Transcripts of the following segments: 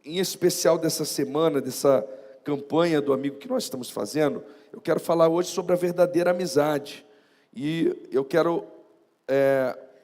Em especial dessa semana, dessa campanha do amigo que nós estamos fazendo, eu quero falar hoje sobre a verdadeira amizade. E eu quero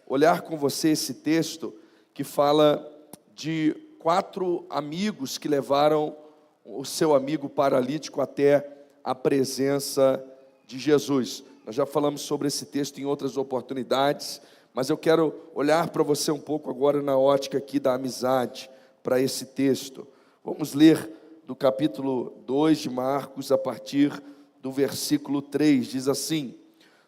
olhar com você esse texto que fala de 4 amigos que levaram o seu amigo paralítico até a presença de Jesus. Nós já falamos sobre esse texto em outras oportunidades, mas eu quero olhar para você um pouco agora na ótica aqui da amizade, para esse texto. Vamos ler do capítulo 2 de Marcos, a partir do versículo 3, diz assim: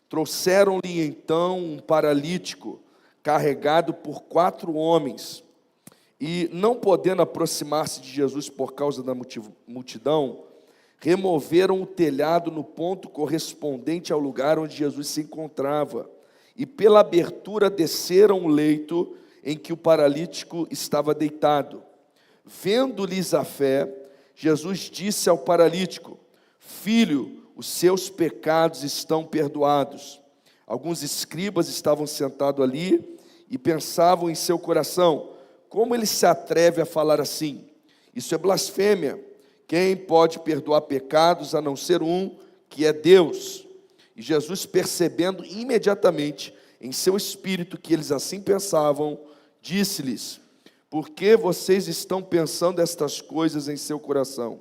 trouxeram-lhe então um paralítico, carregado por 4 homens, e não podendo aproximar-se de Jesus por causa da multidão, removeram o telhado no ponto correspondente ao lugar onde Jesus se encontrava, e pela abertura desceram o leito em que o paralítico estava deitado. Vendo-lhes a fé, Jesus disse ao paralítico: filho, os seus pecados estão perdoados. Alguns escribas estavam sentados ali e pensavam em seu coração: como ele se atreve a falar assim? Isso é blasfêmia. Quem pode perdoar pecados a não ser um, que é Deus? E Jesus, percebendo imediatamente em seu espírito que eles assim pensavam, disse-lhes: por que vocês estão pensando estas coisas em seu coração?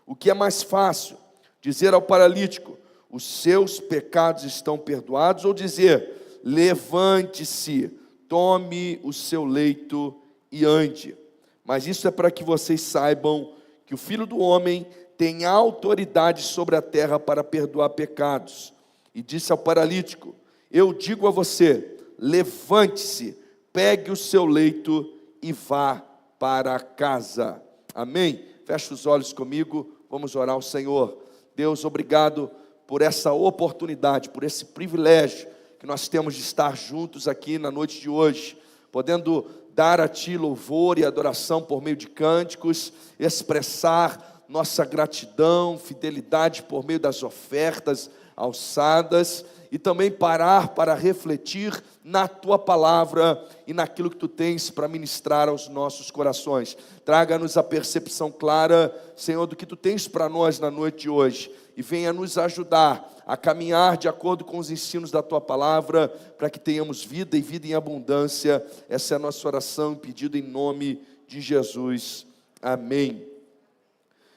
O que é mais fácil? Dizer ao paralítico: os seus pecados estão perdoados, ou dizer: levante-se, tome o seu leito e ande? Mas isso é para que vocês saibam que o Filho do Homem tem autoridade sobre a terra para perdoar pecados. E disse ao paralítico: eu digo a você, levante-se, pegue o seu leito e vá para casa. Amém? Feche os olhos comigo, vamos orar ao Senhor. Deus, obrigado por essa oportunidade, por esse privilégio que nós temos de estar juntos aqui na noite de hoje, podendo dar a Ti louvor e adoração por meio de cânticos, expressar nossa gratidão, fidelidade por meio das ofertas alçadas, e também parar para refletir na Tua palavra e naquilo que Tu tens para ministrar aos nossos corações. Traga-nos a percepção clara, Senhor, do que Tu tens para nós na noite de hoje, e venha nos ajudar a caminhar de acordo com os ensinos da Tua palavra, para que tenhamos vida e vida em abundância. Essa é a nossa oração e pedido em nome de Jesus. Amém.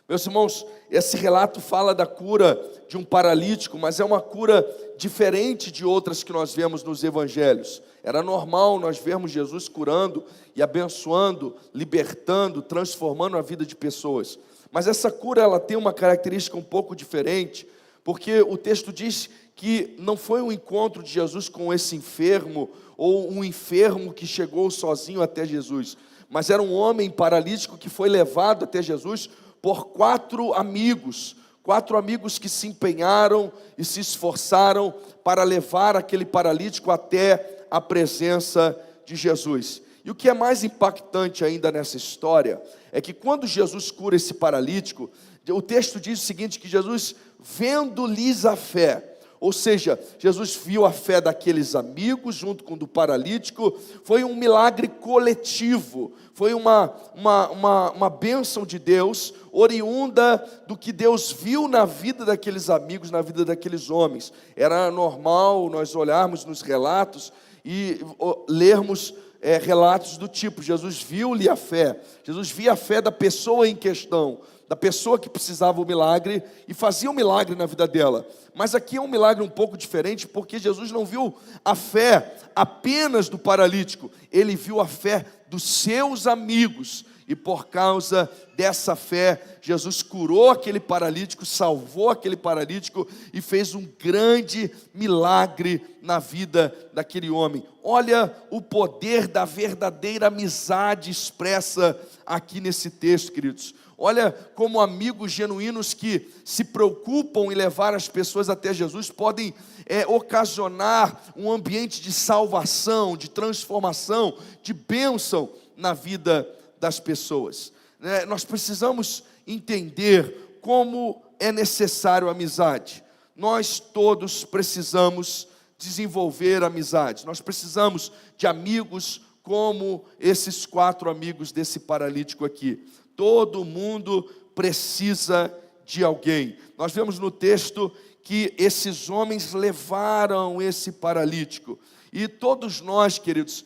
Meus irmãos, esse relato fala da cura de um paralítico, mas é uma cura diferente de outras que nós vemos nos evangelhos. Era normal nós vermos Jesus curando e abençoando, libertando, transformando a vida de pessoas. Mas essa cura, ela tem uma característica um pouco diferente, porque o texto diz que não foi um encontro de Jesus com esse enfermo, ou um enfermo que chegou sozinho até Jesus, mas era um homem paralítico que foi levado até Jesus por 4 amigos, 4 amigos que se empenharam e se esforçaram para levar aquele paralítico até a presença de Jesus. E o que é mais impactante ainda nessa história, é que quando Jesus cura esse paralítico, o texto diz o seguinte, que Jesus, vendo-lhes a fé, ou seja, Jesus viu a fé daqueles amigos junto com o do paralítico, foi um milagre coletivo, foi uma bênção de Deus, oriunda do que Deus viu na vida daqueles amigos, na vida daqueles homens. Era normal nós olharmos nos relatos e lermos relatos do tipo: Jesus viu-lhe a fé, Jesus via a fé da pessoa em questão, da pessoa que precisava o milagre e fazia o milagre na vida dela. Mas aqui é um milagre um pouco diferente, porque Jesus não viu a fé apenas do paralítico, ele viu a fé dos seus amigos, e por causa dessa fé, Jesus curou aquele paralítico, salvou aquele paralítico e fez um grande milagre na vida daquele homem. Olha o poder da verdadeira amizade expressa aqui nesse texto, queridos. Olha como amigos genuínos que se preocupam em levar as pessoas até Jesus podem ocasionar um ambiente de salvação, de transformação, de bênção na vida das pessoas. Nós precisamos entender como é necessário a amizade. Nós todos precisamos desenvolver amizades. Nós precisamos de amigos como esses 4 amigos desse paralítico aqui. Todo mundo precisa de alguém. Nós vemos no texto que esses homens levaram esse paralítico. E todos nós, queridos,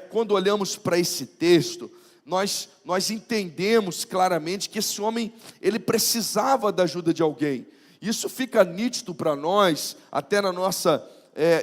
quando olhamos para esse texto, nós entendemos claramente que esse homem, ele precisava da ajuda de alguém. Isso fica nítido para nós, até na nossa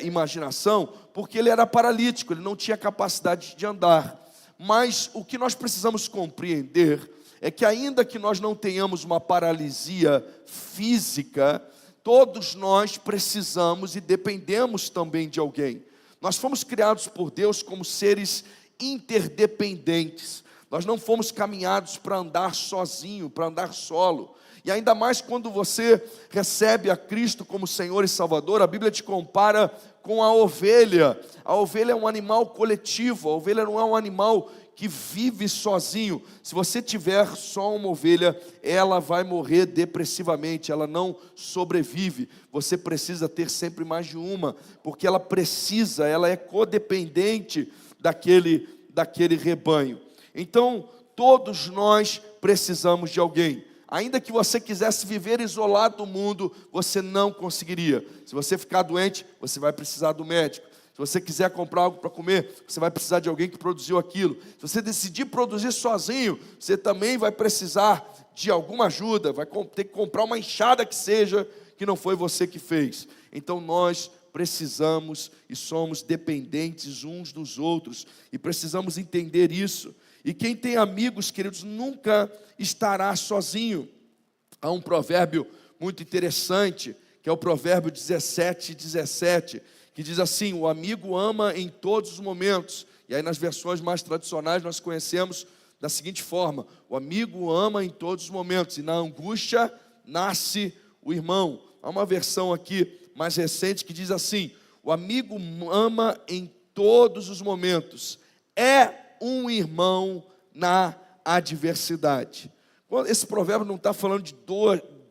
imaginação, porque ele era paralítico, ele não tinha capacidade de andar. Mas o que nós precisamos compreender é que ainda que nós não tenhamos uma paralisia física, todos nós precisamos e dependemos também de alguém. Nós fomos criados por Deus como seres interdependentes. Nós não fomos caminhados para andar sozinho, para andar solo. E ainda mais quando você recebe a Cristo como Senhor e Salvador, a Bíblia te compara com a ovelha. A ovelha é um animal coletivo, a ovelha não é um animal que vive sozinho. Se você tiver só uma ovelha, ela vai morrer depressivamente, ela não sobrevive. Você precisa ter sempre mais de uma, porque ela é codependente daquele rebanho. Então, todos nós precisamos de alguém. Ainda que você quisesse viver isolado do mundo, você não conseguiria. Se você ficar doente, você vai precisar do médico. Se você quiser comprar algo para comer, você vai precisar de alguém que produziu aquilo. Se você decidir produzir sozinho, você também vai precisar de alguma ajuda. Vai ter que comprar uma enxada que seja, que não foi você que fez. Então nós precisamos e somos dependentes uns dos outros. E precisamos entender isso. E quem tem amigos, queridos, nunca estará sozinho. Há um provérbio muito interessante, que é o provérbio 17:17, que diz assim: o amigo ama em todos os momentos. E aí nas versões mais tradicionais nós conhecemos da seguinte forma: o amigo ama em todos os momentos, e na angústia nasce o irmão. Há uma versão aqui mais recente que diz assim: o amigo ama em todos os momentos, é um irmão na adversidade. Esse provérbio não está falando de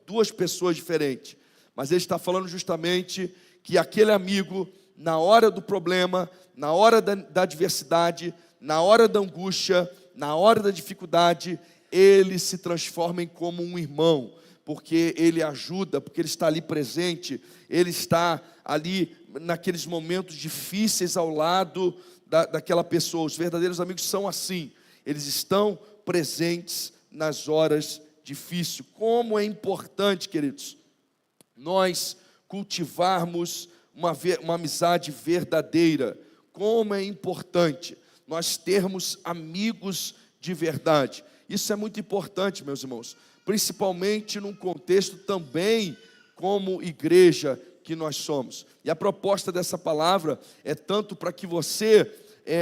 duas pessoas diferentes, mas ele está falando justamente que aquele amigo, na hora do problema, na hora da adversidade, na hora da angústia, na hora da dificuldade, ele se transforma em como um irmão, porque ele ajuda, porque ele está ali presente, ele está ali naqueles momentos difíceis ao lado daquela pessoa. Os verdadeiros amigos são assim, eles estão presentes nas horas difíceis. Como é importante, queridos, nós cultivarmos uma amizade verdadeira. Como é importante nós termos amigos de verdade. Isso é muito importante, meus irmãos, principalmente num contexto também como igreja que nós somos. E a proposta dessa palavra é tanto para que você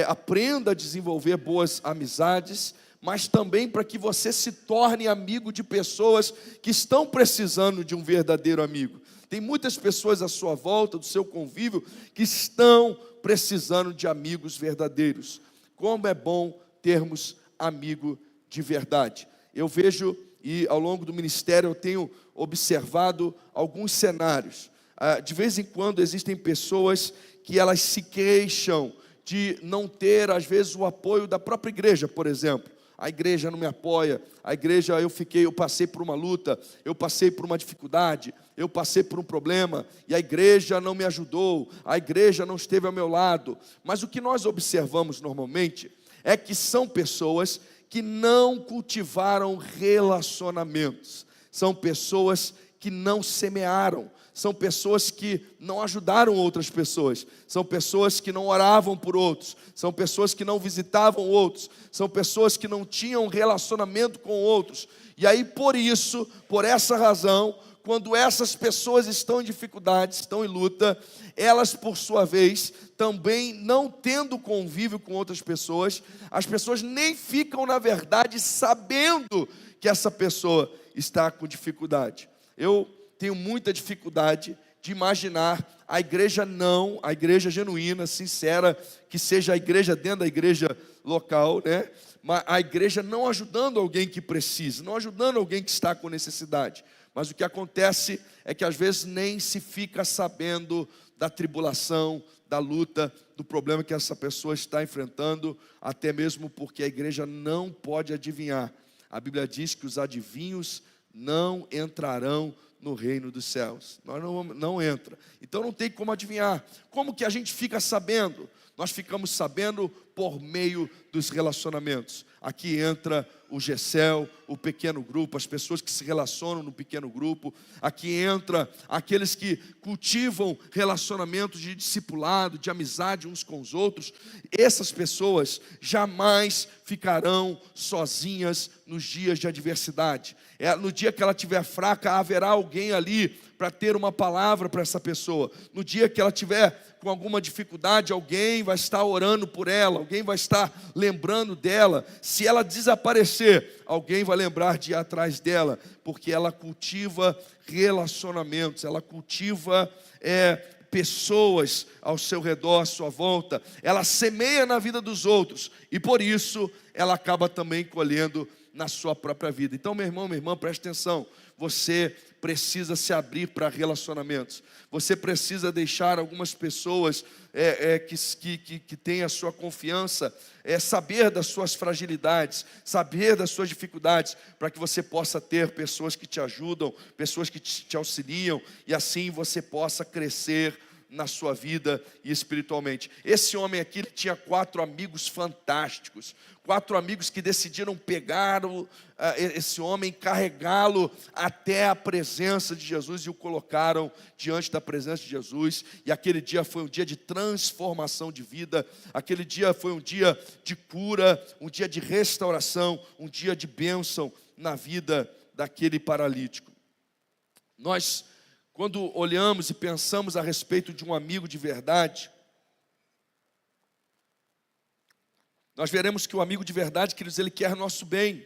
aprenda a desenvolver boas amizades, mas também para que você se torne amigo de pessoas que estão precisando de um verdadeiro amigo. Tem muitas pessoas à sua volta, do seu convívio, que estão precisando de amigos verdadeiros. Como é bom termos amigo de verdade. Eu vejo, e ao longo do ministério eu tenho observado alguns cenários. De vez em quando existem pessoas que elas se queixam de não ter, às vezes, o apoio da própria igreja, por exemplo. A igreja não me apoia, a igreja eu passei por uma luta, eu passei por uma dificuldade, eu passei por um problema, e a igreja não me ajudou, a igreja não esteve ao meu lado. Mas o que nós observamos normalmente é que são pessoas que não cultivaram relacionamentos, são pessoas que não semearam, são pessoas que não ajudaram outras pessoas, são pessoas que não oravam por outros, são pessoas que não visitavam outros, são pessoas que não tinham relacionamento com outros. E aí por essa razão, quando essas pessoas estão em dificuldades, estão em luta, elas por sua vez, também não tendo convívio com outras pessoas, as pessoas nem ficam na verdade sabendo que essa pessoa está com dificuldade. Eu tenho muita dificuldade de imaginar a igreja genuína, sincera, que seja a igreja dentro da igreja local, né? Mas a igreja não ajudando alguém que precisa, não ajudando alguém que está com necessidade. Mas o que acontece é que às vezes nem se fica sabendo da tribulação, da luta, do problema que essa pessoa está enfrentando, até mesmo porque a igreja não pode adivinhar A Bíblia diz que os adivinhos não entrarão no reino dos céus. Nós não entra. Então não tem como adivinhar. Como que a gente fica sabendo? Nós ficamos sabendo por meio dos relacionamentos. Aqui entra o Gessel, o pequeno grupo, as pessoas que se relacionam no pequeno grupo. Aqui entra aqueles que cultivam relacionamentos de discipulado, de amizade uns com os outros. Essas pessoas jamais ficarão sozinhas nos dias de adversidade. No dia que ela estiver fraca, haverá alguém ali para ter uma palavra para essa pessoa. No dia que ela tiver com alguma dificuldade, alguém vai estar orando por ela, alguém vai estar lembrando dela. Se ela desaparecer, alguém vai lembrar de ir atrás dela, porque ela cultiva relacionamentos, ela cultiva pessoas ao seu redor, à sua volta, ela semeia na vida dos outros, e por isso ela acaba também colhendo na sua própria vida. Então, meu irmão, minha irmã, preste atenção. Você precisa se abrir para relacionamentos. Você precisa deixar algumas pessoas que têm a sua confiança, saber das suas fragilidades, saber das suas dificuldades, para que você possa ter pessoas que te ajudam, pessoas que te auxiliam, e assim você possa crescer na sua vida e espiritualmente. Esse homem aqui, ele tinha 4 amigos fantásticos, 4 amigos que decidiram pegar esse homem, carregá-lo até a presença de Jesus e o colocaram diante da presença de Jesus. E aquele dia foi um dia de transformação de vida, aquele dia foi um dia de cura, um dia de restauração, um dia de bênção na vida daquele paralítico. Nós, quando olhamos e pensamos a respeito de um amigo de verdade, nós veremos que o amigo de verdade, queridos, ele quer nosso bem.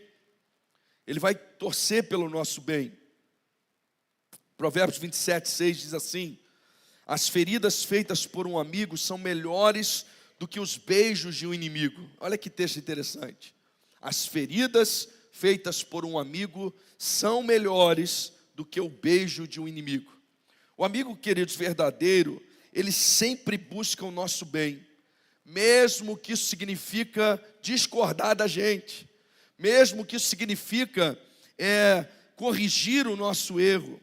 Ele vai torcer pelo nosso bem. Provérbios 27:6 diz assim: as feridas feitas por um amigo são melhores do que os beijos de um inimigo. Olha que texto interessante. As feridas feitas por um amigo são melhores do que o beijo de um inimigo. O amigo, queridos, verdadeiro, ele sempre busca o nosso bem, mesmo que isso significa discordar da gente, mesmo que isso significa corrigir o nosso erro.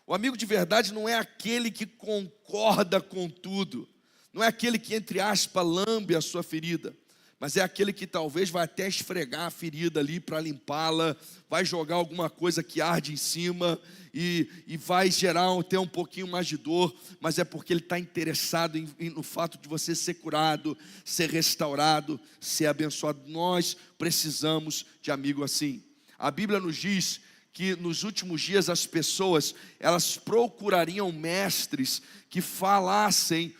O amigo de verdade não é aquele que concorda com tudo, não é aquele que, entre aspas, lambe a sua ferida, mas é aquele que talvez vai até esfregar a ferida ali para limpá-la, vai jogar alguma coisa que arde em cima e vai gerar até um pouquinho mais de dor, mas é porque ele está interessado no fato de você ser curado, ser restaurado, ser abençoado. Nós precisamos de amigo assim. A Bíblia nos diz que nos últimos dias as pessoas, elas procurariam mestres que falassem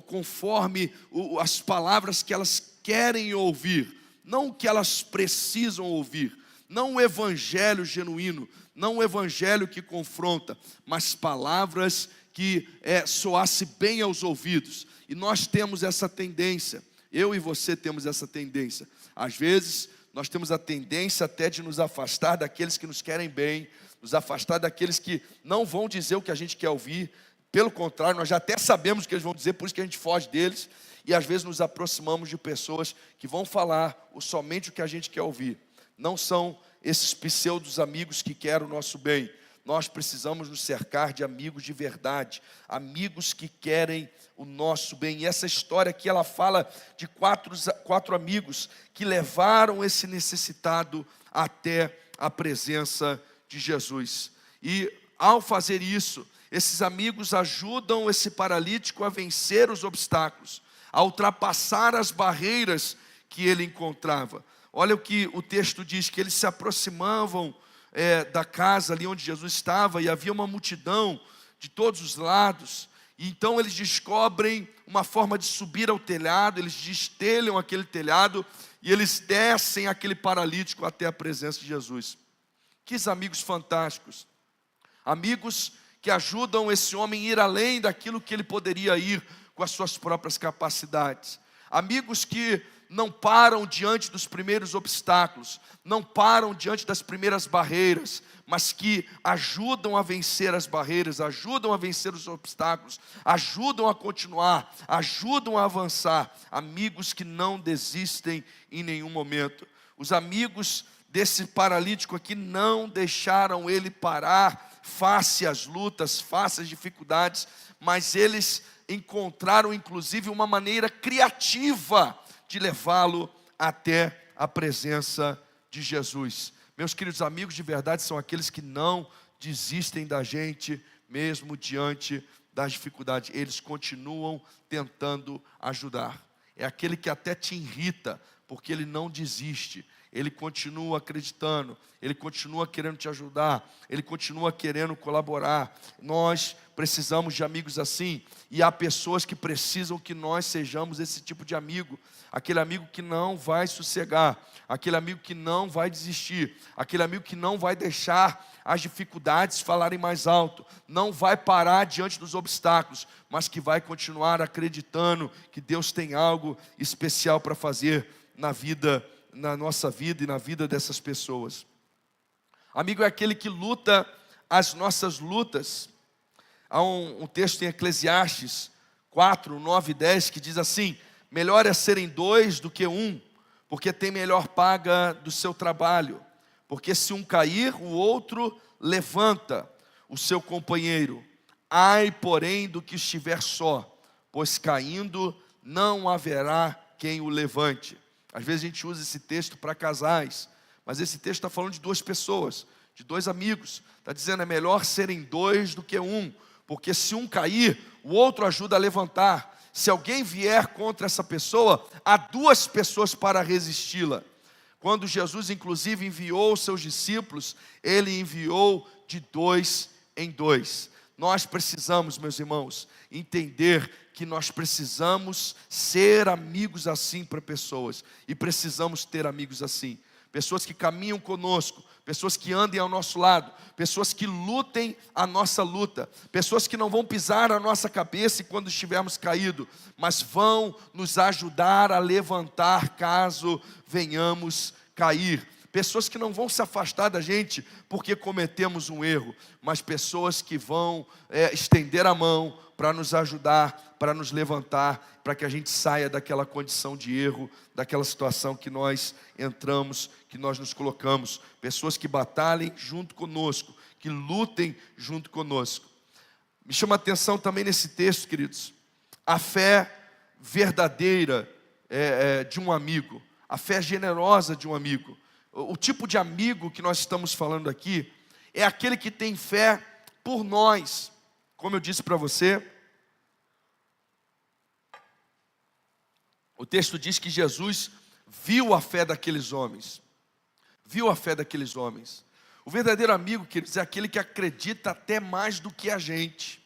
conforme as palavras que elas querem ouvir, não o que elas precisam ouvir, não o evangelho genuíno, não o evangelho que confronta, mas palavras que soasse bem aos ouvidos. E nós temos essa tendência, eu e você temos essa tendência. Às vezes nós temos a tendência até de nos afastar daqueles que nos querem bem, nos afastar daqueles que não vão dizer o que a gente quer ouvir. Pelo contrário, nós já até sabemos o que eles vão dizer, por isso que a gente foge deles. E às vezes nos aproximamos de pessoas que vão falar somente o que a gente quer ouvir. Não são esses pseudos amigos que querem o nosso bem. Nós precisamos nos cercar de amigos de verdade, amigos que querem o nosso bem. E essa história aqui, ela fala de quatro amigos que levaram esse necessitado até a presença de Jesus. E ao fazer isso, esses amigos ajudam esse paralítico a vencer os obstáculos, a ultrapassar as barreiras que ele encontrava. Olha o que o texto diz, que eles se aproximavam da casa ali onde Jesus estava, e havia uma multidão de todos os lados. E então eles descobrem uma forma de subir ao telhado, eles destelham aquele telhado, e eles descem aquele paralítico até a presença de Jesus. Que amigos fantásticos, amigos que ajudam esse homem a ir além daquilo que ele poderia ir com as suas próprias capacidades. Amigos que não param diante dos primeiros obstáculos, não param diante das primeiras barreiras, mas que ajudam a vencer as barreiras, ajudam a vencer os obstáculos, ajudam a continuar, ajudam a avançar. Amigos que não desistem em nenhum momento. Os amigos desse paralítico aqui não deixaram ele parar face às lutas, face às dificuldades, mas eles encontraram inclusive uma maneira criativa de levá-lo até a presença de Jesus. Meus queridos amigos, de verdade são aqueles que não desistem da gente mesmo diante das dificuldades. Eles continuam tentando ajudar. É aquele que até te irrita, porque ele não desiste. Ele continua acreditando, ele continua querendo te ajudar, ele continua querendo colaborar. Nós precisamos de amigos assim, e há pessoas que precisam que nós sejamos esse tipo de amigo. Aquele amigo que não vai sossegar, aquele amigo que não vai desistir, aquele amigo que não vai deixar as dificuldades falarem mais alto, não vai parar diante dos obstáculos, mas que vai continuar acreditando que Deus tem algo especial para fazer na nossa vida e na vida dessas pessoas. Amigo é aquele que luta as nossas lutas. Há um texto em Eclesiastes 4, 9 e 10 que diz assim: melhor é serem dois do que um, porque tem melhor paga do seu trabalho. Porque se um cair, o outro levanta o seu companheiro. Ai, porém, do que estiver só, pois caindo não haverá quem o levante. Às vezes a gente usa esse texto para casais, mas esse texto está falando de duas pessoas, de dois amigos. Está dizendo, é melhor serem dois do que um, porque se um cair, o outro ajuda a levantar. Se alguém vier contra essa pessoa, há duas pessoas para resisti-la. Quando Jesus inclusive enviou os seus discípulos, ele enviou de dois em dois. Nós precisamos, meus irmãos, entender que nós precisamos ser amigos assim para pessoas. E precisamos ter amigos assim. Pessoas que caminham conosco, pessoas que andem ao nosso lado, pessoas que lutem a nossa luta, pessoas que não vão pisar a nossa cabeça quando estivermos caídos, mas vão nos ajudar a levantar caso venhamos cair. Pessoas que não vão se afastar da gente porque cometemos um erro, mas pessoas que vão estender a mão para nos ajudar, para nos levantar, para que a gente saia daquela condição de erro, daquela situação que nós entramos, que nós nos colocamos. Pessoas que batalhem junto conosco, que lutem junto conosco. Me chama a atenção também nesse texto, queridos, a fé verdadeira de um amigo, a fé generosa de um amigo. O tipo de amigo que nós estamos falando aqui é aquele que tem fé por nós. Como eu disse para você, o texto diz que Jesus viu a fé daqueles homens. Viu a fé daqueles homens. O verdadeiro amigo, queridos, é aquele que acredita até mais do que a gente.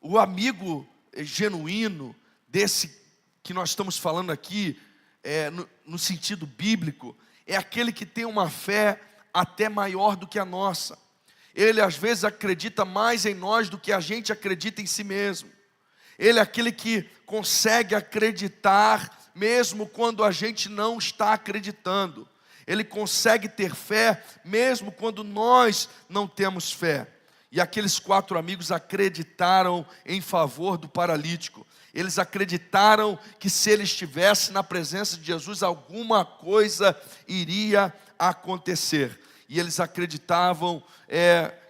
O amigo genuíno, desse que nós estamos falando aqui, no sentido bíblico, é aquele que tem uma fé até maior do que a nossa. Ele às vezes acredita mais em nós do que a gente acredita em si mesmo. Ele é aquele que consegue acreditar mesmo quando a gente não está acreditando. Ele consegue ter fé mesmo quando nós não temos fé. E aqueles 4 amigos acreditaram em favor do paralítico. Eles acreditaram que se ele estivesse na presença de Jesus, alguma coisa iria acontecer. E eles acreditavam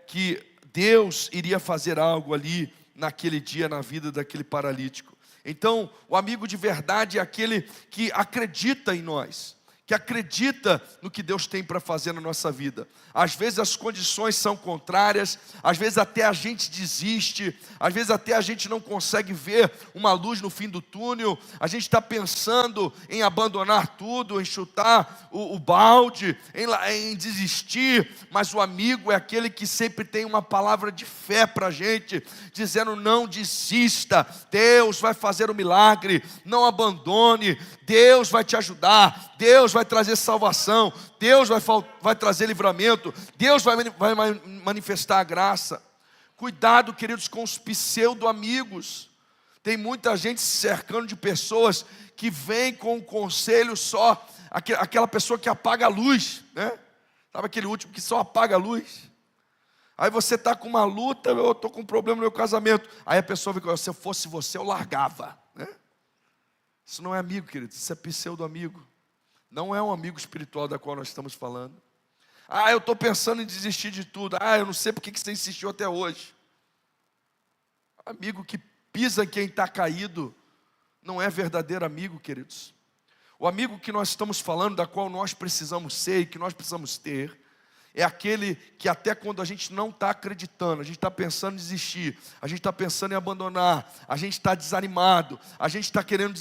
que Deus iria fazer algo ali naquele dia na vida daquele paralítico. Então, o amigo de verdade é aquele que acredita em nós, que acredita no que Deus tem para fazer na nossa vida. Às vezes as condições são contrárias, às vezes até a gente desiste, às vezes até a gente não consegue ver uma luz no fim do túnel, a gente está pensando em abandonar tudo, em chutar o balde, em desistir, mas o amigo é aquele que sempre tem uma palavra de fé para a gente, dizendo não desista, Deus vai fazer o milagre, não abandone, Deus vai te ajudar, Deus vai trazer salvação, Deus vai trazer livramento, Deus vai manifestar a graça. Cuidado, queridos, com os pseudo-amigos. Tem muita gente se cercando de pessoas que vêm com um conselho só, aquela pessoa que apaga a luz, né? Sabe aquele último que só apaga a luz? Aí você está com uma luta, eu estou com um problema no meu casamento. Aí a pessoa vem com, se eu fosse você, eu largava, né? Isso não é amigo, querido, isso é pseudo-amigo. Não é um amigo espiritual da qual nós estamos falando. Eu estou pensando em desistir de tudo. Eu não sei por que você insistiu até hoje. Amigo que pisa em quem está caído não é verdadeiro amigo, queridos. O amigo que nós estamos falando, da qual nós precisamos ser e que nós precisamos ter, é aquele que até quando a gente não está acreditando, a gente está pensando em desistir, a gente está pensando em abandonar, a gente está desanimado, a gente está querendo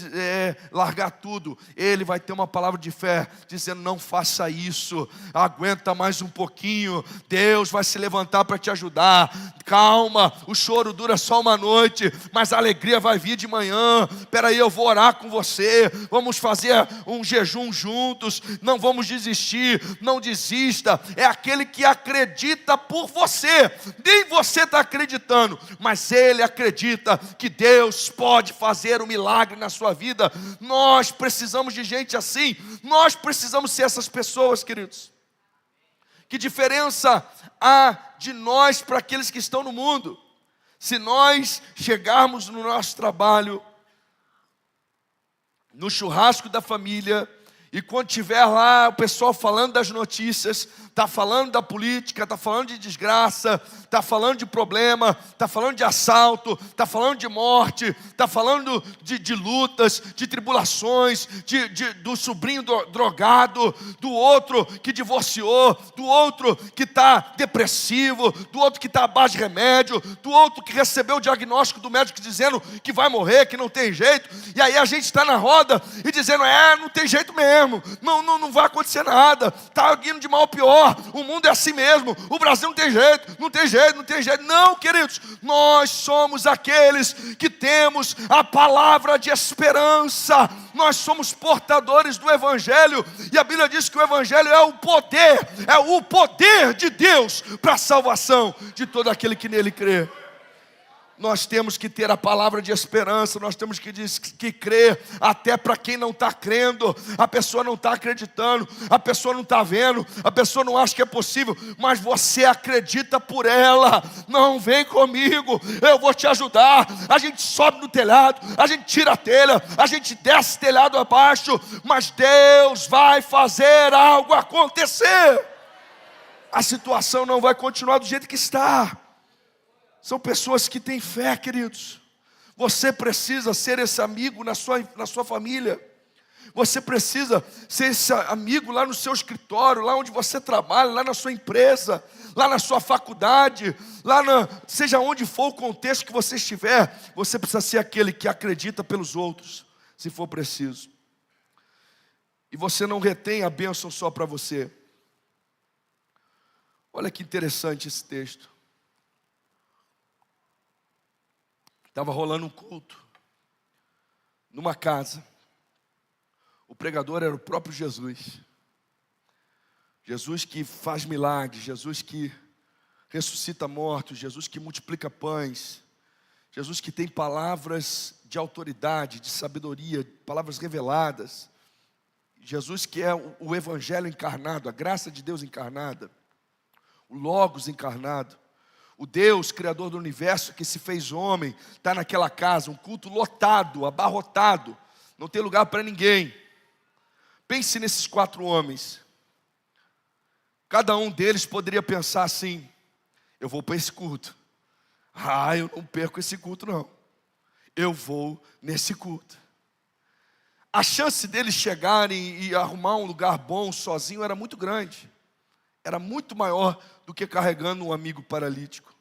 largar tudo, ele vai ter uma palavra de fé, dizendo: não faça isso, aguenta mais um pouquinho, Deus vai se levantar para te ajudar, calma, o choro dura só uma noite, mas a alegria vai vir de manhã. Espera aí, eu vou orar com você, vamos fazer um jejum juntos, não vamos desistir, não desista. É aquele que acredita por você, nem você está acreditando, mas ele acredita que Deus pode fazer um milagre na sua vida. Nós precisamos de gente assim, nós precisamos ser essas pessoas, queridos. Que diferença há de nós para aqueles que estão no mundo? Se nós chegarmos no nosso trabalho, no churrasco da família, e quando tiver lá o pessoal falando das notícias, está falando da política, está falando de desgraça, está falando de problema, está falando de assalto, está falando de morte, está falando de lutas, de tribulações, do sobrinho drogado, do outro que divorciou, do outro que está depressivo, do outro que está à base de remédio, do outro que recebeu o diagnóstico do médico dizendo que vai morrer, que não tem jeito, e aí a gente está na roda e dizendo: não tem jeito mesmo. Não vai acontecer nada, está indo de mal a pior, o mundo é assim mesmo, o Brasil não tem jeito, não tem jeito, não tem jeito. Não, queridos, nós somos aqueles que temos a palavra de esperança, nós somos portadores do Evangelho, e a Bíblia diz que o Evangelho é o poder de Deus para a salvação de todo aquele que nele crê. Nós temos que ter a palavra de esperança, nós temos que crer, até para quem não está crendo. A pessoa não está acreditando, a pessoa não está vendo, a pessoa não acha que é possível, mas você acredita por ela. Não, vem comigo, eu vou te ajudar. A gente sobe no telhado, a gente tira a telha, a gente desce telhado abaixo, mas Deus vai fazer algo acontecer. A situação não vai continuar do jeito que está. São pessoas que têm fé, queridos. Você precisa ser esse amigo na sua família. Você precisa ser esse amigo lá no seu escritório, lá onde você trabalha, lá na sua empresa, lá na sua faculdade, seja onde for o contexto que você estiver. Você precisa ser aquele que acredita pelos outros, se for preciso. E você não retém a bênção só para você. Olha que interessante esse texto. Estava rolando um culto numa casa. O pregador era o próprio Jesus. Jesus que faz milagres, Jesus que ressuscita mortos, Jesus que multiplica pães, Jesus que tem palavras de autoridade, de sabedoria, palavras reveladas. Jesus que é o Evangelho encarnado, a graça de Deus encarnada, o Logos encarnado. O Deus, Criador do Universo, que se fez homem, está naquela casa, um culto lotado, abarrotado, não tem lugar para ninguém. Pense nesses 4 homens. Cada um deles poderia pensar assim: eu vou para esse culto. Eu não perco esse culto não. Eu vou nesse culto. A chance deles chegarem e arrumar um lugar bom sozinho era muito grande. Era muito maior do que carregando um amigo paralítico.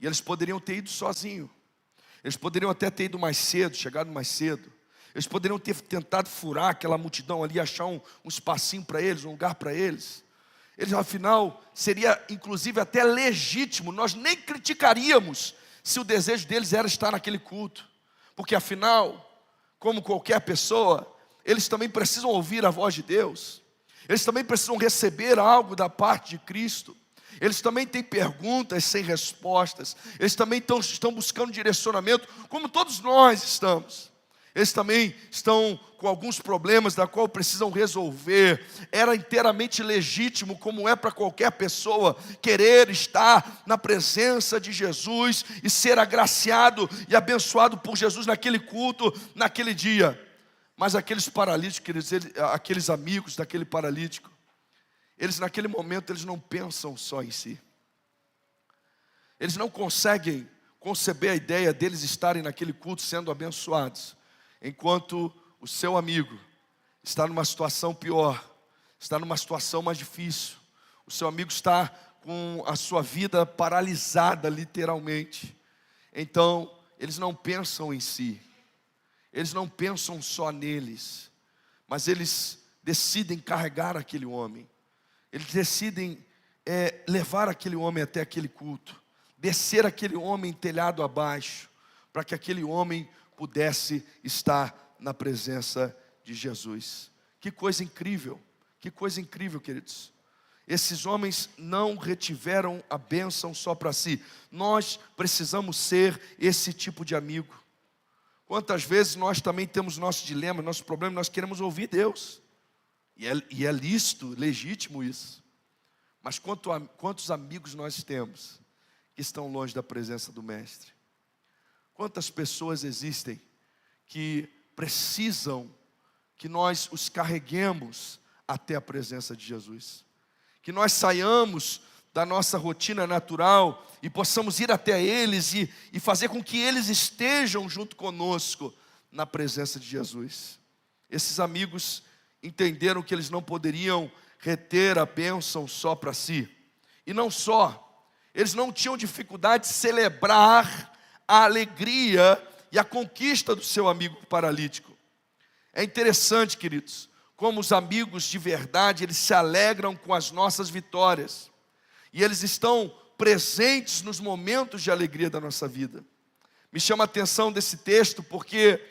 E eles poderiam ter ido sozinho. Eles poderiam até ter ido mais cedo, chegado mais cedo. Eles poderiam ter tentado furar aquela multidão ali, achar um espacinho para eles, um lugar para eles. Eles, afinal, seria inclusive até legítimo. Nós nem criticaríamos se o desejo deles era estar naquele culto. Porque afinal, como qualquer pessoa, eles também precisam ouvir a voz de Deus. Eles também precisam receber algo da parte de Cristo. Eles também têm perguntas sem respostas. Eles também estão buscando direcionamento, como todos nós estamos. Eles também estão com alguns problemas da qual precisam resolver. Era inteiramente legítimo, como é para qualquer pessoa, querer estar na presença de Jesus e ser agraciado e abençoado por Jesus naquele culto, naquele dia. Mas aqueles paralíticos, aqueles amigos daquele paralítico, eles naquele momento, eles não pensam só em si. Eles não conseguem conceber a ideia deles estarem naquele culto sendo abençoados, enquanto o seu amigo está numa situação pior, está numa situação mais difícil. O seu amigo está com a sua vida paralisada, literalmente. Então, eles não pensam em si, eles não pensam só neles, mas eles decidem carregar aquele homem, eles decidem levar aquele homem até aquele culto, descer aquele homem telhado abaixo, para que aquele homem pudesse estar na presença de Jesus. Que coisa incrível, queridos. Esses homens não retiveram a bênção só para si. Nós precisamos ser esse tipo de amigo. Quantas vezes nós também temos nosso dilema, nosso problema, nós queremos ouvir Deus. E é lícito, legítimo isso. Mas quantos amigos nós temos que estão longe da presença do Mestre? Quantas pessoas existem que precisam que nós os carreguemos até a presença de Jesus? Que nós saiamos da nossa rotina natural e possamos ir até eles e fazer com que eles estejam junto conosco na presença de Jesus. Esses amigos entenderam que eles não poderiam reter a bênção só para si. E não só, eles não tinham dificuldade de celebrar a alegria e a conquista do seu amigo paralítico. É interessante, queridos, como os amigos de verdade, eles se alegram com as nossas vitórias. E eles estão presentes nos momentos de alegria da nossa vida. Me chama a atenção desse texto porque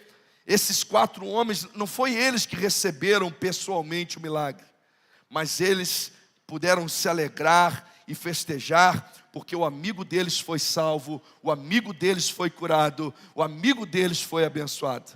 esses 4 homens, não foi eles que receberam pessoalmente o milagre, mas eles puderam se alegrar e festejar, porque o amigo deles foi salvo, o amigo deles foi curado, o amigo deles foi abençoado.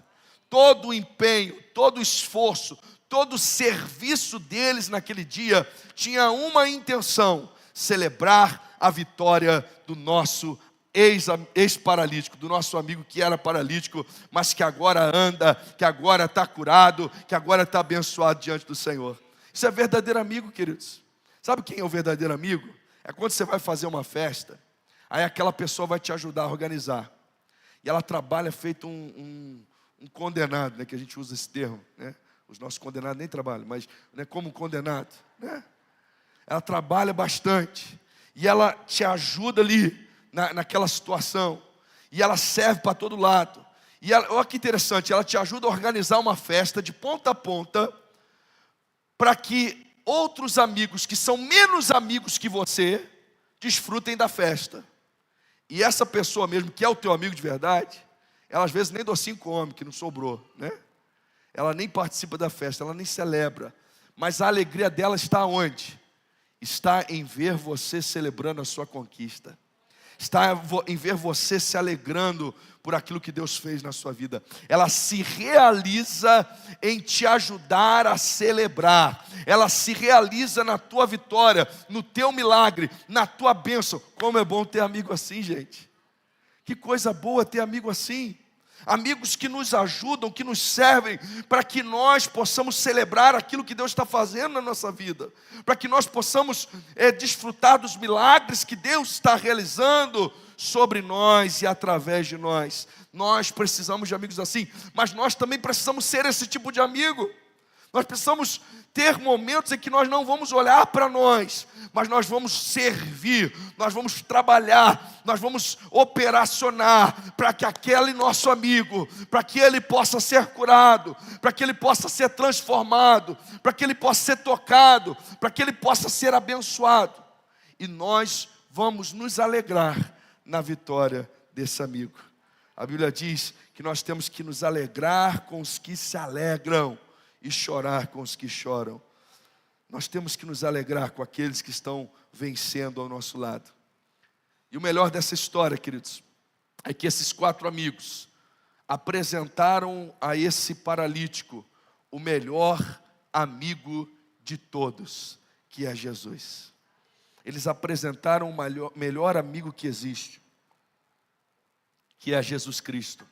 Todo o empenho, todo o esforço, todo o serviço deles naquele dia tinha uma intenção: celebrar a vitória do nosso ex-paralítico, do nosso amigo que era paralítico, mas que agora anda, que agora está curado, que agora está abençoado diante do Senhor. Isso é verdadeiro amigo, queridos. Sabe quem é o verdadeiro amigo? É quando você vai fazer uma festa, aí aquela pessoa vai te ajudar a organizar, e ela trabalha feito um condenado, né, que a gente usa esse termo, né? Os nossos condenados nem trabalham, mas né, como condenado, né? Ela trabalha bastante, e ela te ajuda ali naquela situação, e ela serve para todo lado. E olha que interessante, ela te ajuda a organizar uma festa de ponta a ponta, para que outros amigos que são menos amigos que você desfrutem da festa. E essa pessoa mesmo, que é o teu amigo de verdade, ela às vezes nem docinho come, que não sobrou, né? Ela nem participa da festa, ela nem celebra. Mas a alegria dela está onde? Está em ver você celebrando a sua conquista. Está em ver você se alegrando por aquilo que Deus fez na sua vida. Ela se realiza em te ajudar a celebrar. Ela se realiza na tua vitória, no teu milagre, na tua bênção. Como é bom ter amigo assim, gente. Que coisa boa ter amigo assim. Amigos que nos ajudam, que nos servem, para que nós possamos celebrar aquilo que Deus está fazendo na nossa vida, para que nós possamos desfrutar dos milagres que Deus está realizando sobre nós e através de nós. Nós precisamos de amigos assim, mas nós também precisamos ser esse tipo de amigo. Nós precisamos ter momentos em que nós não vamos olhar para nós, mas nós vamos servir, nós vamos trabalhar, nós vamos operacionar para que aquele nosso amigo, para que ele possa ser curado, para que ele possa ser transformado, para que ele possa ser tocado, para que ele possa ser abençoado. E nós vamos nos alegrar na vitória desse amigo. A Bíblia diz que nós temos que nos alegrar com os que se alegram e chorar com os que choram. Nós temos que nos alegrar com aqueles que estão vencendo ao nosso lado. E o melhor dessa história, queridos, é que esses 4 amigos apresentaram a esse paralítico o melhor amigo de todos, que é Jesus. Eles apresentaram o melhor amigo que existe, que é Jesus Cristo.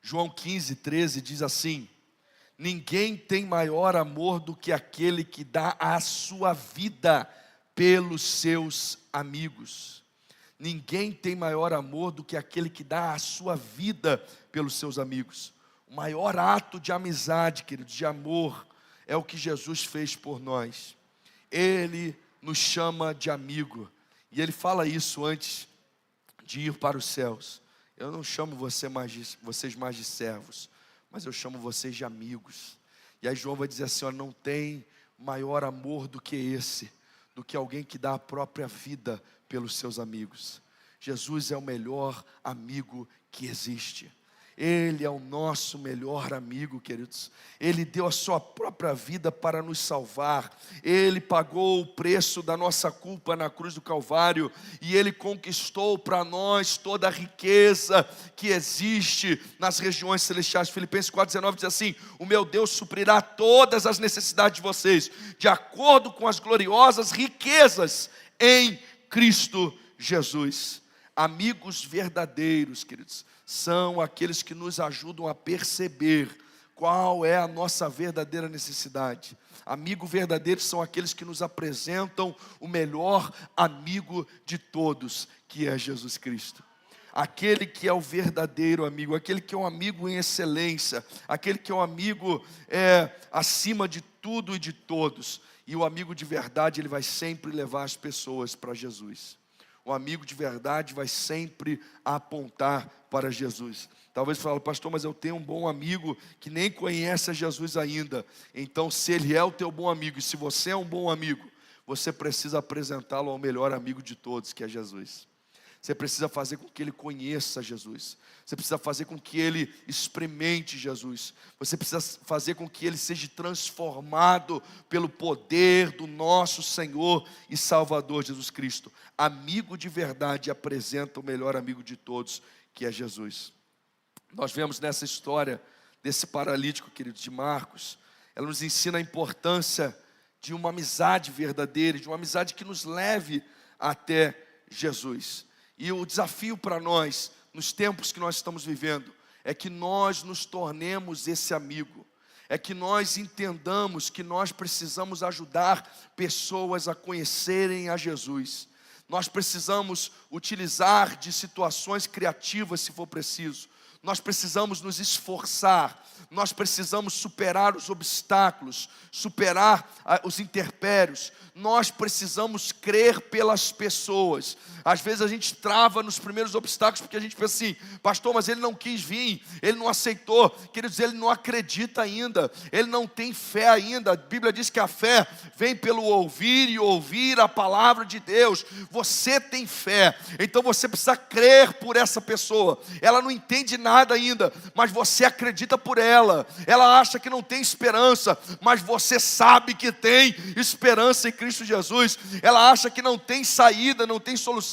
João 15, 13 diz assim: Ninguém tem maior amor do que aquele que dá a sua vida pelos seus amigos. Ninguém tem maior amor do que aquele que dá a sua vida pelos seus amigos. O maior ato de amizade, queridos, de amor, é o que Jesus fez por nós. Ele nos chama de amigo. E Ele fala isso antes de ir para os céus. Eu não chamo vocês mais de servos, mas eu chamo vocês de amigos. E aí João vai dizer assim, ó, não tem maior amor do que esse, do que alguém que dá a própria vida pelos seus amigos. Jesus é o melhor amigo que existe. Ele é o nosso melhor amigo, queridos. Ele deu a sua própria vida para nos salvar. Ele pagou o preço da nossa culpa na cruz do Calvário. E Ele conquistou para nós toda a riqueza que existe nas regiões celestiais. Filipenses 4,19 diz assim, o meu Deus suprirá todas as necessidades de vocês, de acordo com as gloriosas riquezas em Cristo Jesus. Amigos verdadeiros, queridos, são aqueles que nos ajudam a perceber qual é a nossa verdadeira necessidade. Amigo verdadeiro são aqueles que nos apresentam o melhor amigo de todos, que é Jesus Cristo. Aquele que é o verdadeiro amigo, aquele que é um amigo em excelência, aquele que é um amigo acima de tudo e de todos. E o amigo de verdade, ele vai sempre levar as pessoas para Jesus. O amigo de verdade vai sempre apontar para Jesus. Talvez você fale, pastor, mas eu tenho um bom amigo que nem conhece a Jesus ainda. Então, se ele é o teu bom amigo, e se você é um bom amigo, você precisa apresentá-lo ao melhor amigo de todos, que é Jesus. Você precisa fazer com que ele conheça Jesus. Você precisa fazer com que ele experimente Jesus. Você precisa fazer com que ele seja transformado pelo poder do nosso Senhor e Salvador Jesus Cristo. Amigo de verdade apresenta o melhor amigo de todos, que é Jesus. Nós vemos nessa história desse paralítico, querido, de Marcos, ela nos ensina a importância de uma amizade verdadeira, de uma amizade que nos leve até Jesus. E o desafio para nós, nos tempos que nós estamos vivendo, é que nós nos tornemos esse amigo. É que nós entendamos que nós precisamos ajudar pessoas a conhecerem a Jesus. Nós precisamos utilizar de situações criativas, se for preciso. Nós precisamos nos esforçar, nós precisamos superar os obstáculos, superar os intempéries. Nós precisamos crer pelas pessoas. Às vezes a gente trava nos primeiros obstáculos porque a gente pensa assim, pastor, mas ele não quis vir, ele não aceitou. Queridos, ele não acredita ainda, ele não tem fé ainda. A Bíblia diz que a fé vem pelo ouvir e ouvir a palavra de Deus. Você tem fé, então você precisa crer por essa pessoa. Ela não entende nada ainda, mas você acredita por ela. Ela acha que não tem esperança, mas você sabe que tem esperança em Cristo Jesus. Ela acha que não tem saída, não tem solução,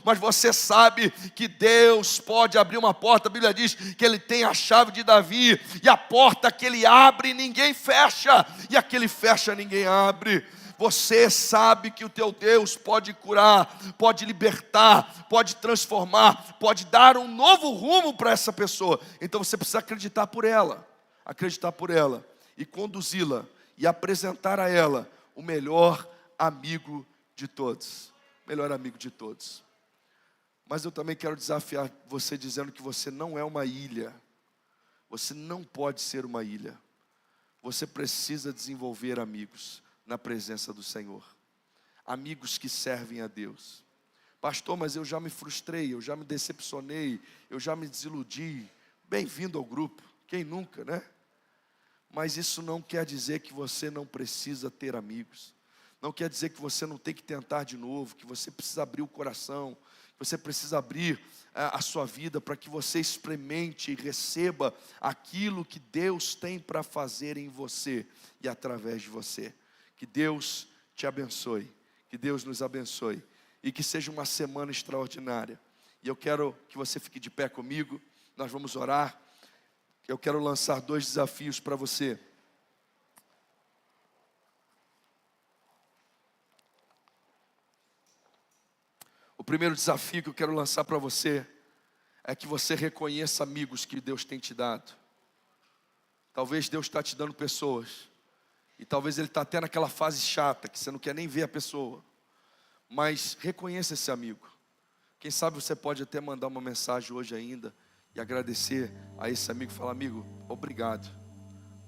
mas você sabe que Deus pode abrir uma porta. A Bíblia diz que Ele tem a chave de Davi, e a porta que Ele abre, ninguém fecha, e a que Ele fecha, ninguém abre. Você sabe que o teu Deus pode curar, pode libertar, pode transformar, pode dar um novo rumo para essa pessoa. Então você precisa acreditar por ela e conduzi-la e apresentar a ela o melhor amigo de todos. Melhor amigo de todos. Mas eu também quero desafiar você dizendo que você não é uma ilha. Você não pode ser uma ilha. Você precisa desenvolver amigos na presença do Senhor. Amigos que servem a Deus. Pastor, mas eu já me frustrei, eu já me decepcionei, eu já me desiludi. Bem-vindo ao grupo. Quem nunca, né? Mas isso não quer dizer que você não precisa ter amigos. Não quer dizer que você não tem que tentar de novo, que você precisa abrir o coração, que você precisa abrir a sua vida para que você experimente e receba aquilo que Deus tem para fazer em você e através de você. Que Deus te abençoe, que Deus nos abençoe e que seja uma semana extraordinária. E eu quero que você fique de pé comigo, nós vamos orar. Eu quero lançar 2 desafios para você. O primeiro desafio que eu quero lançar para você é que você reconheça amigos que Deus tem te dado. Talvez Deus está te dando pessoas. E talvez Ele está até naquela fase chata, que você não quer nem ver a pessoa. Mas reconheça esse amigo. Quem sabe você pode até mandar uma mensagem hoje ainda e agradecer a esse amigo. Falar: amigo, obrigado.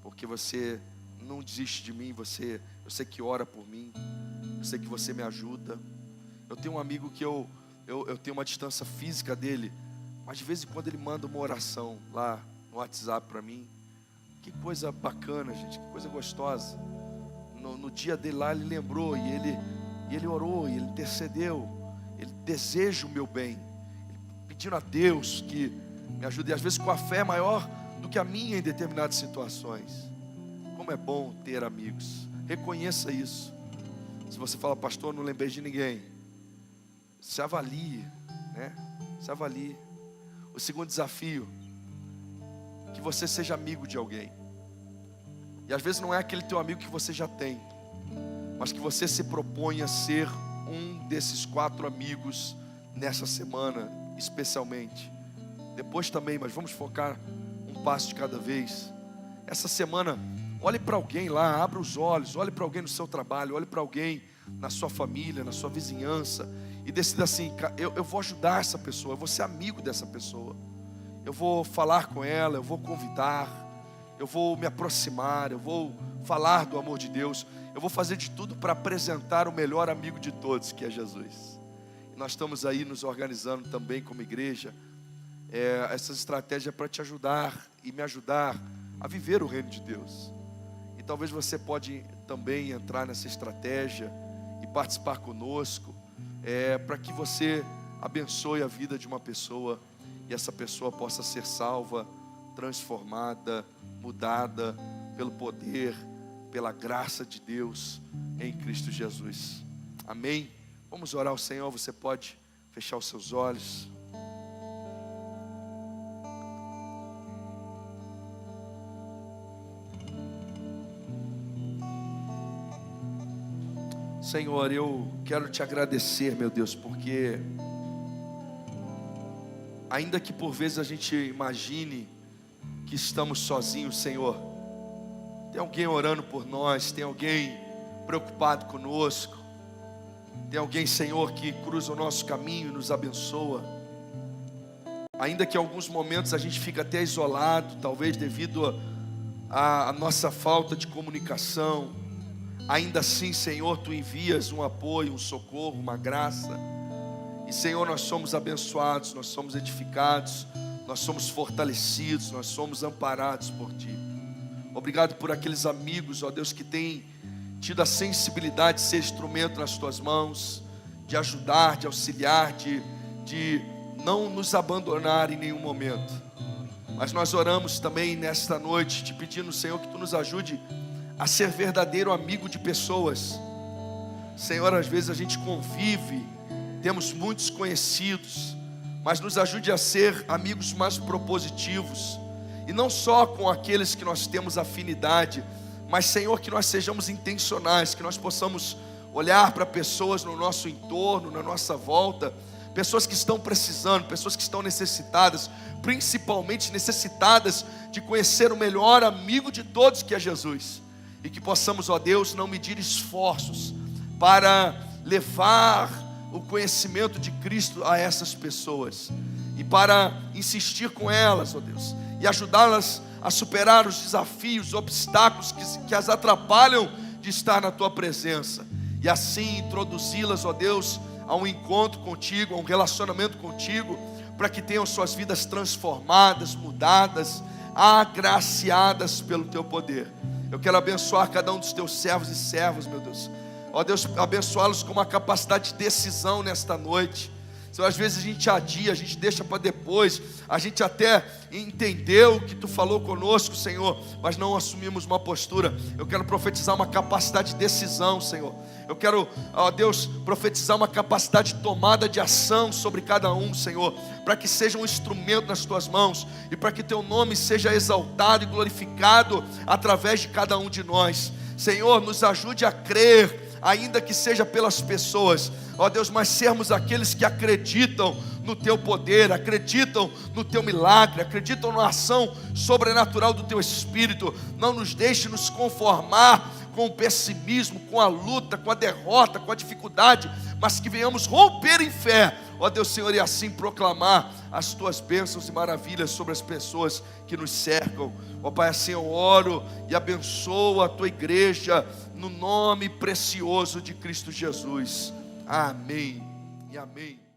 Porque você não desiste de mim. Eu sei que ora por mim. Eu sei que você me ajuda. Eu tenho um amigo que eu tenho uma distância física dele. Mas de vez em quando ele manda uma oração lá no WhatsApp para mim. Que coisa bacana, gente, que coisa gostosa. No dia dele lá ele lembrou e ele orou, e ele intercedeu. Ele deseja o meu bem, pedindo a Deus que me ajude, e às vezes com a fé maior do que a minha em determinadas situações. Como é bom ter amigos. Reconheça isso. Se você fala: pastor, não lembrei de ninguém, se avalie, né? Se avalie. O segundo desafio: que você seja amigo de alguém. E às vezes não é aquele teu amigo que você já tem, mas que você se propõe a ser um desses 4 amigos nessa semana, especialmente. Depois também, mas vamos focar um passo de cada vez. Essa semana, olhe para alguém lá, abra os olhos, olhe para alguém no seu trabalho, olhe para alguém na sua família, na sua vizinhança, e decida assim: eu vou ajudar essa pessoa, eu vou ser amigo dessa pessoa. Eu vou falar com ela, eu vou convidar, eu vou me aproximar, eu vou falar do amor de Deus. Eu vou fazer de tudo para apresentar o melhor amigo de todos, que é Jesus. E nós estamos aí nos organizando também como igreja. Essas estratégias para te ajudar e me ajudar a viver o reino de Deus. E talvez você pode também entrar nessa estratégia e participar conosco, para que você abençoe a vida de uma pessoa e essa pessoa possa ser salva, transformada, mudada pelo poder, pela graça de Deus em Cristo Jesus. Amém? Vamos orar ao Senhor. Você pode fechar os seus olhos. Senhor, eu quero te agradecer, meu Deus, porque ainda que por vezes a gente imagine que estamos sozinhos, Senhor, tem alguém orando por nós, tem alguém preocupado conosco, tem alguém, Senhor, que cruza o nosso caminho e nos abençoa. Ainda que em alguns momentos a gente fica até isolado, talvez devido à nossa falta de comunicação, ainda assim, Senhor, Tu envias um apoio, um socorro, uma graça. E Senhor, nós somos abençoados, nós somos edificados, nós somos fortalecidos, nós somos amparados por Ti. Obrigado por aqueles amigos, ó Deus, que têm tido a sensibilidade de ser instrumento nas Tuas mãos, de ajudar, de auxiliar, de não nos abandonar em nenhum momento. Mas nós oramos também nesta noite, te pedindo, Senhor, que Tu nos ajude a ser verdadeiro amigo de pessoas. Senhor, às vezes a gente convive, temos muitos conhecidos, mas nos ajude a ser amigos mais propositivos, e não só com aqueles que nós temos afinidade, mas Senhor, que nós sejamos intencionais, que nós possamos olhar para pessoas no nosso entorno, na nossa volta, pessoas que estão precisando, pessoas que estão necessitadas, principalmente necessitadas de conhecer o melhor amigo de todos, que é Jesus. E que possamos, ó Deus, não medir esforços para levar o conhecimento de Cristo a essas pessoas, e para insistir com elas, ó Deus, e ajudá-las a superar os desafios, obstáculos que as atrapalham de estar na Tua presença, e assim introduzi-las, ó Deus, a um encontro contigo, a um relacionamento contigo, para que tenham suas vidas transformadas, mudadas, agraciadas pelo Teu poder. Eu quero abençoar cada um dos Teus servos e servas, meu Deus. Ó Deus, abençoá-los com uma capacidade de decisão nesta noite. Senhor, às vezes a gente adia, a gente deixa para depois, a gente até entendeu que Tu falou conosco, Senhor, mas não assumimos uma postura. Eu quero profetizar uma capacidade de decisão, Senhor. Eu quero, ó Deus, profetizar uma capacidade de tomada de ação sobre cada um, Senhor, para que seja um instrumento nas Tuas mãos, e para que Teu nome seja exaltado e glorificado através de cada um de nós. Senhor, nos ajude a crer, ainda que seja pelas pessoas, ó Deus, mas sermos aqueles que acreditam no Teu poder, acreditam no Teu milagre, acreditam na ação sobrenatural do Teu Espírito. Não nos deixe nos conformar com o pessimismo, com a luta, com a derrota, com a dificuldade, mas que venhamos romper em fé, ó Deus Senhor, e assim proclamar as Tuas bênçãos e maravilhas sobre as pessoas que nos cercam. Ó Pai, assim eu oro e abençoo a Tua igreja, no nome precioso de Cristo Jesus. Amém e amém.